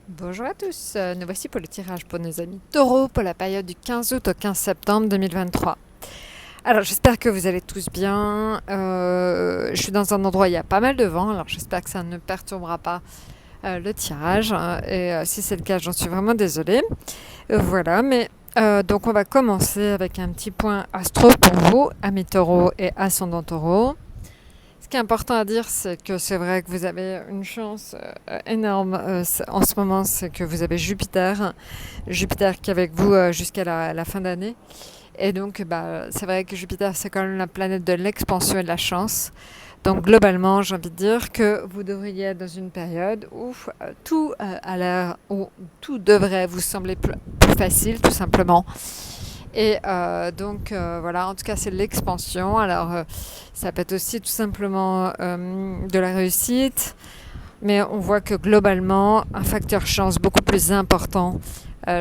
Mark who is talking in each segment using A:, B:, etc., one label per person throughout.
A: Bonjour à tous, nous voici pour le tirage pour nos amis taureaux pour la période du 15 août au 15 septembre 2023. Alors j'espère que vous allez tous bien. Je suis dans un endroit où il y a pas mal de vent, alors j'espère que ça ne perturbera pas le tirage. Et si c'est le cas, j'en suis vraiment désolée. Voilà, mais donc on va commencer avec un petit point astro pour vous, amis taureaux et ascendant taureau. Ce qui est important à dire, c'est que c'est vrai que vous avez une chance énorme en ce moment, c'est que vous avez Jupiter qui est avec vous jusqu'à la fin d'année. Et donc, c'est vrai que Jupiter, c'est quand même la planète de l'expansion et de la chance. Donc, globalement, j'ai envie de dire que vous devriez être dans une période où où tout devrait vous sembler plus facile, tout simplement. Et voilà, en tout cas, c'est l'expansion. Alors, ça peut être aussi tout simplement de la réussite, mais on voit que globalement, un facteur chance beaucoup plus important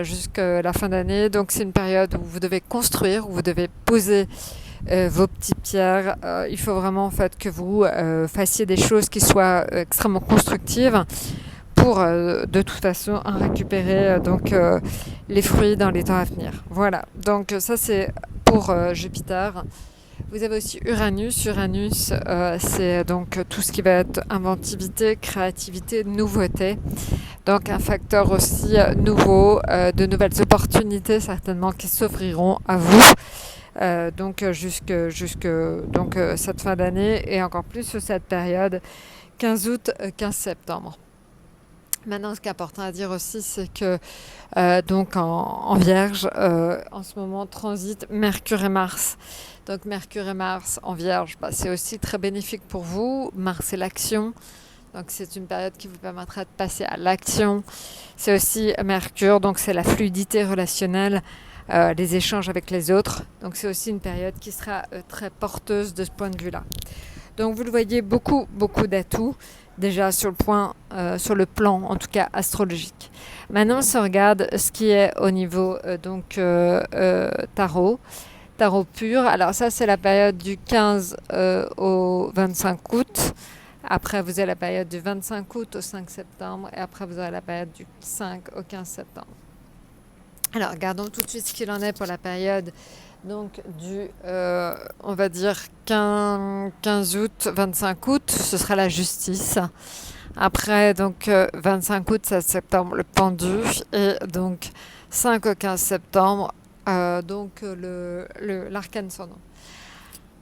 A: jusqu'à la fin d'année. Donc, c'est une période où vous devez construire, où vous devez poser vos petites pierres. Il faut vraiment en fait que vous fassiez des choses qui soient extrêmement constructives pour de toute façon en récupérer les fruits dans les temps à venir. Voilà, donc ça c'est pour Jupiter. Vous avez aussi Uranus. Uranus, c'est donc tout ce qui va être inventivité, créativité, nouveauté. Donc un facteur aussi nouveau, de nouvelles opportunités certainement qui s'offriront à vous. Jusque cette fin d'année et encore plus sur cette période 15 août, 15 septembre. Maintenant, ce qui est important à dire aussi, c'est que en Vierge, en ce moment, transite Mercure et Mars. Donc Mercure et Mars en Vierge, c'est aussi très bénéfique pour vous. Mars, c'est l'action. Donc c'est une période qui vous permettra de passer à l'action. C'est aussi Mercure, donc c'est la fluidité relationnelle, les échanges avec les autres. Donc c'est aussi une période qui sera très porteuse de ce point de vue-là. Donc vous le voyez, beaucoup d'atouts déjà sur le plan en tout cas astrologique. Maintenant, si on regarde ce qui est au niveau tarot pur. Alors ça, c'est la période du 15 au 25 août. Après, vous avez la période du 25 août au 5 septembre. Et après, vous avez la période du 5 au 15 septembre. Alors, regardons tout de suite ce qu'il en est pour la période on va dire 15 août, 25 août, ce sera la justice. Après, 25 août, 7 septembre, le pendu. Et donc, 5 au 15 septembre, l'arcane sans nom.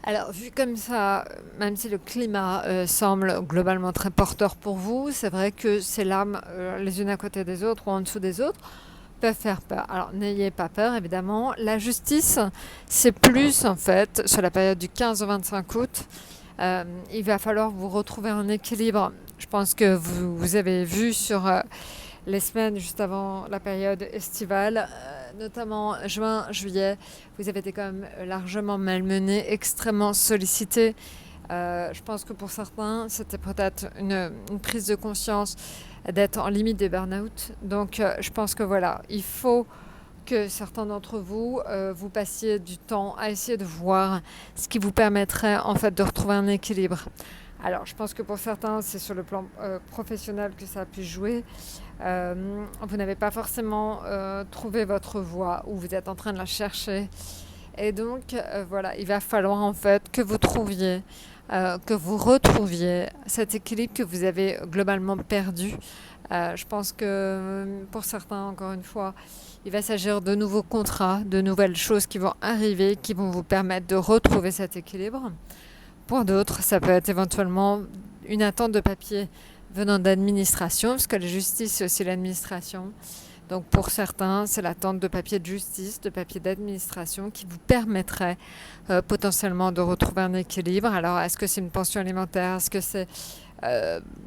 A: Alors, vu comme ça, même si le climat semble globalement très porteur pour vous, c'est vrai que ces lames, les unes à côté des autres ou en dessous des autres, peuvent faire peur. Alors, n'ayez pas peur, évidemment. La justice, c'est plus, en fait, sur la période du 15 au 25 août. Il va falloir vous retrouver un équilibre. Je pense que vous avez vu sur les semaines juste avant la période estivale, notamment juin, juillet, vous avez été quand même largement malmené, extrêmement sollicité. Je pense que pour certains, c'était peut-être une prise de conscience d'être en limite de burn-out. Donc, je pense que voilà, il faut que certains d'entre vous, vous passiez du temps à essayer de voir ce qui vous permettrait en fait de retrouver un équilibre. Alors, je pense que pour certains, c'est sur le plan professionnel que ça a pu jouer. Vous n'avez pas forcément trouvé votre voie ou vous êtes en train de la chercher. Et donc, voilà, il va falloir en fait que que vous retrouviez cet équilibre que vous avez globalement perdu. Je pense que pour certains, encore une fois, il va s'agir de nouveaux contrats, de nouvelles choses qui vont arriver, qui vont vous permettre de retrouver cet équilibre. Pour d'autres, ça peut être éventuellement une attente de papier venant d'administration, parce que la justice, c'est aussi l'administration. Donc pour certains, c'est l'attente de papier de justice, de papier d'administration qui vous permettrait potentiellement de retrouver un équilibre. Alors est-ce que c'est une pension alimentaire? Est-ce que c'est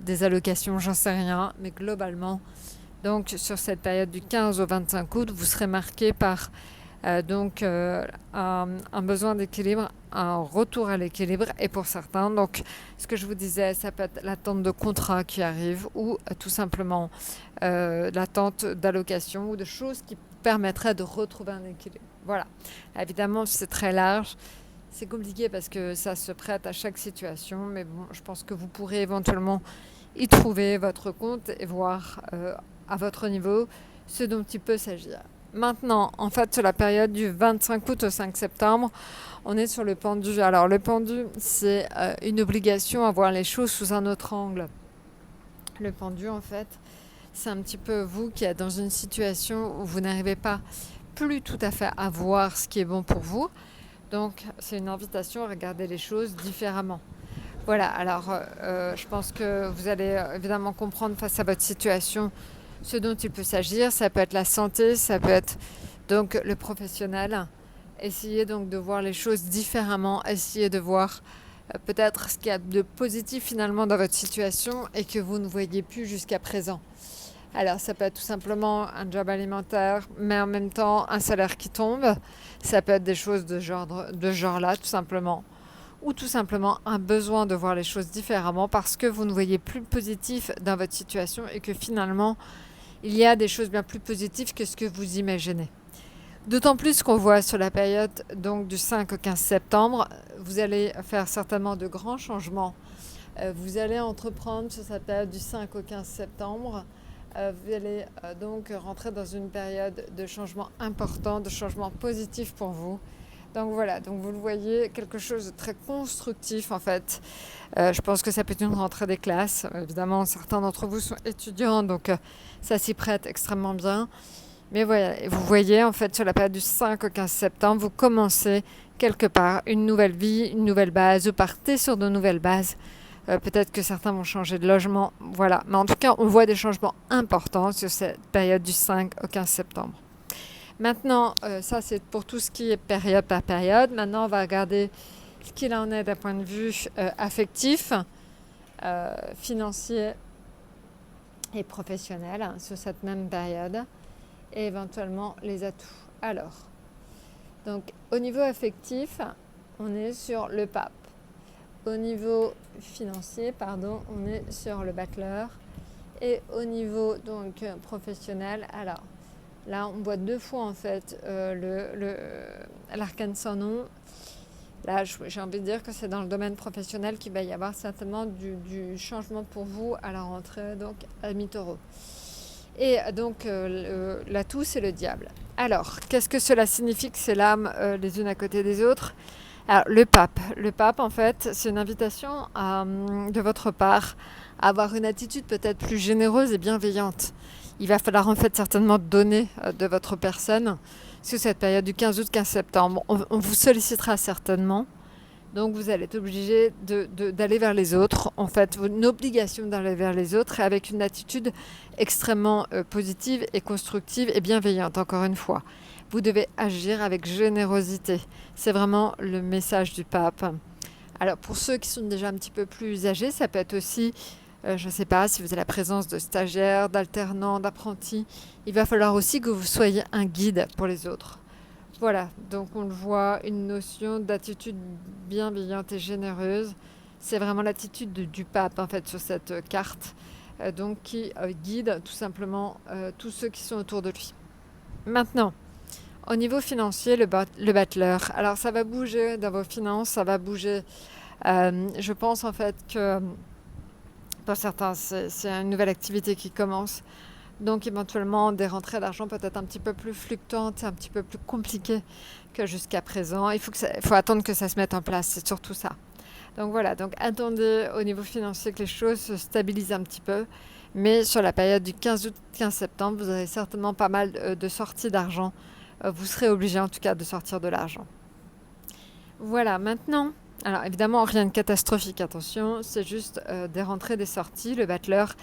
A: des allocations? J'en sais rien. Mais globalement, donc sur cette période du 15 au 25 août, vous serez marqué par un besoin d'équilibre, un retour à l'équilibre. Et pour certains, donc ce que je vous disais, ça peut être l'attente de contrats qui arrivent ou tout simplement l'attente d'allocation ou de choses qui permettraient de retrouver un équilibre. Voilà. Évidemment, c'est très large. C'est compliqué parce que ça se prête à chaque situation, mais bon, je pense que vous pourrez éventuellement y trouver votre compte et voir à votre niveau ce dont il peut s'agir. Maintenant, en fait, sur la période du 25 août au 5 septembre, on est sur le pendu. Alors, le pendu, c'est une obligation à voir les choses sous un autre angle. Le pendu, en fait, c'est un petit peu vous qui êtes dans une situation où vous n'arrivez pas plus tout à fait à voir ce qui est bon pour vous. Donc, c'est une invitation à regarder les choses différemment. Voilà, alors je pense que vous allez évidemment comprendre face à votre situation ce dont il peut s'agir. Ça peut être la santé, ça peut être donc le professionnel. Essayez donc de voir les choses différemment, essayez de voir peut-être ce qu'il y a de positif finalement dans votre situation et que vous ne voyez plus jusqu'à présent. Alors ça peut être tout simplement un job alimentaire, mais en même temps un salaire qui tombe. Ça peut être des choses de genre là, tout simplement. Ou tout simplement un besoin de voir les choses différemment parce que vous ne voyez plus le positif dans votre situation et que finalement, il y a des choses bien plus positives que ce que vous imaginez. D'autant plus qu'on voit sur la période donc, du 5 au 15 septembre, vous allez faire certainement de grands changements. Vous allez entreprendre sur cette période du 5 au 15 septembre. Vous allez donc rentrer dans une période de changement important, de changement positif pour vous. Donc voilà, donc vous le voyez, quelque chose de très constructif en fait. Je pense que ça peut être une rentrée des classes. Évidemment, certains d'entre vous sont étudiants, donc ça s'y prête extrêmement bien. Mais voilà, vous voyez en fait sur la période du 5 au 15 septembre, vous commencez quelque part une nouvelle vie, une nouvelle base, vous partez sur de nouvelles bases. Peut-être que certains vont changer de logement, voilà. Mais en tout cas, on voit des changements importants sur cette période du 5 au 15 septembre. Maintenant, ça c'est pour tout ce qui est période par période. Maintenant, on va regarder ce qu'il en est d'un point de vue affectif, financier et professionnel sur cette même période et éventuellement les atouts. Alors, donc au niveau affectif, on est sur le pape. Au niveau financier, on est sur le battleur. Et au niveau donc professionnel, alors là, on voit deux fois en fait l'arcane sans nom. Là, j'ai envie de dire que c'est dans le domaine professionnel qu'il va y avoir certainement du changement pour vous à la rentrée, donc à mi-taureau. Et donc, l'atout, c'est le diable. Alors, qu'est-ce que cela signifie que c'est l'âme les unes à côté des autres ? Alors, le pape, en fait, c'est une invitation de votre part à avoir une attitude peut-être plus généreuse et bienveillante. Il va falloir en fait certainement donner de votre personne sur cette période du 15 août 15 septembre. On vous sollicitera certainement. Donc vous allez être obligé d'aller vers les autres. En fait, une obligation d'aller vers les autres et avec une attitude extrêmement positive et constructive et bienveillante, encore une fois. Vous devez agir avec générosité. C'est vraiment le message du pape. Alors pour ceux qui sont déjà un petit peu plus âgés, ça peut être aussi, je ne sais pas, si vous avez la présence de stagiaires, d'alternants, d'apprentis, il va falloir aussi que vous soyez un guide pour les autres. Voilà, donc on le voit, une notion d'attitude bienveillante et généreuse. C'est vraiment l'attitude du pape en fait sur cette carte, donc qui guide tout simplement tous ceux qui sont autour de lui. Maintenant, au niveau financier, le battleur. Alors ça va bouger dans vos finances, ça va bouger. Je pense en fait que pour certains, c'est une nouvelle activité qui commence. Donc éventuellement des rentrées d'argent peut-être un petit peu plus fluctuantes, un petit peu plus compliquées que jusqu'à présent. Il faut attendre que ça se mette en place, c'est surtout ça. Donc voilà, donc attendez au niveau financier que les choses se stabilisent un petit peu. Mais sur la période du 15 août 15 septembre, vous aurez certainement pas mal de sorties d'argent. Vous serez obligé en tout cas de sortir de l'argent. Voilà, maintenant, alors évidemment rien de catastrophique, attention, c'est juste des rentrées, des sorties. Le battleur,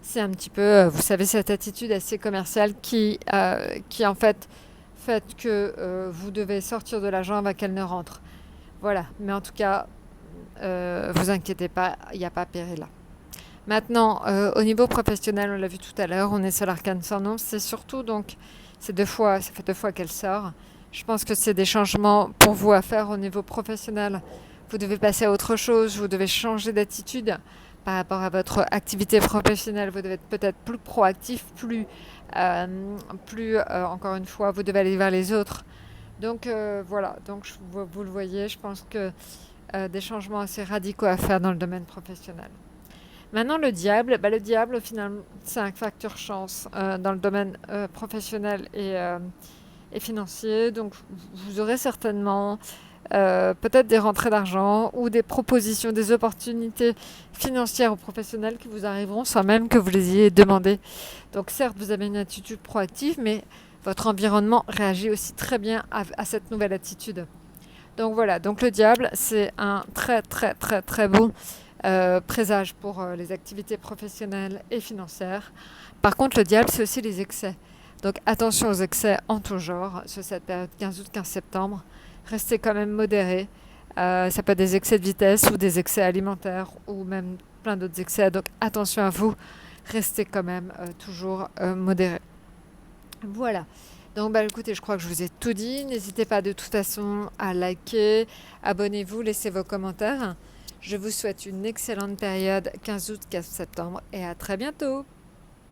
A: c'est un petit peu, vous savez, cette attitude assez commerciale qui en fait que vous devez sortir de l'argent avant qu'elle ne rentre. Voilà, mais en tout cas, vous inquiétez pas, il n'y a pas péril là. Maintenant, au niveau professionnel, on l'a vu tout à l'heure, on est sur l'arcane sans nom. C'est surtout donc, ça fait 2 fois qu'elle sort. Je pense que c'est des changements pour vous à faire au niveau professionnel. Vous devez passer à autre chose, vous devez changer d'attitude par rapport à votre activité professionnelle. Vous devez être peut-être plus proactif, encore une fois, vous devez aller vers les autres. Donc voilà, donc vous le voyez, je pense que des changements assez radicaux à faire dans le domaine professionnel. Maintenant, le diable, au final, c'est un facteur chance dans le domaine professionnel et financier. Donc, vous aurez certainement peut-être des rentrées d'argent ou des propositions, des opportunités financières ou professionnelles qui vous arriveront sans même que vous les ayez demandées. Donc, certes, vous avez une attitude proactive, mais votre environnement réagit aussi très bien à cette nouvelle attitude. Donc voilà, donc le diable, c'est un très très très très bon présage pour les activités professionnelles et financières. Par contre, le diable, c'est aussi les excès. Donc attention aux excès en tout genre sur cette période 15 août, 15 septembre. Restez quand même modéré. Ça peut être des excès de vitesse ou des excès alimentaires ou même plein d'autres excès. Donc attention à vous. Restez quand même toujours modéré. Voilà. Donc bah écoutez, je crois que je vous ai tout dit. N'hésitez pas de toute façon à liker, abonnez-vous, laissez vos commentaires. Je vous souhaite une excellente période 15 août, 15 septembre et à très bientôt.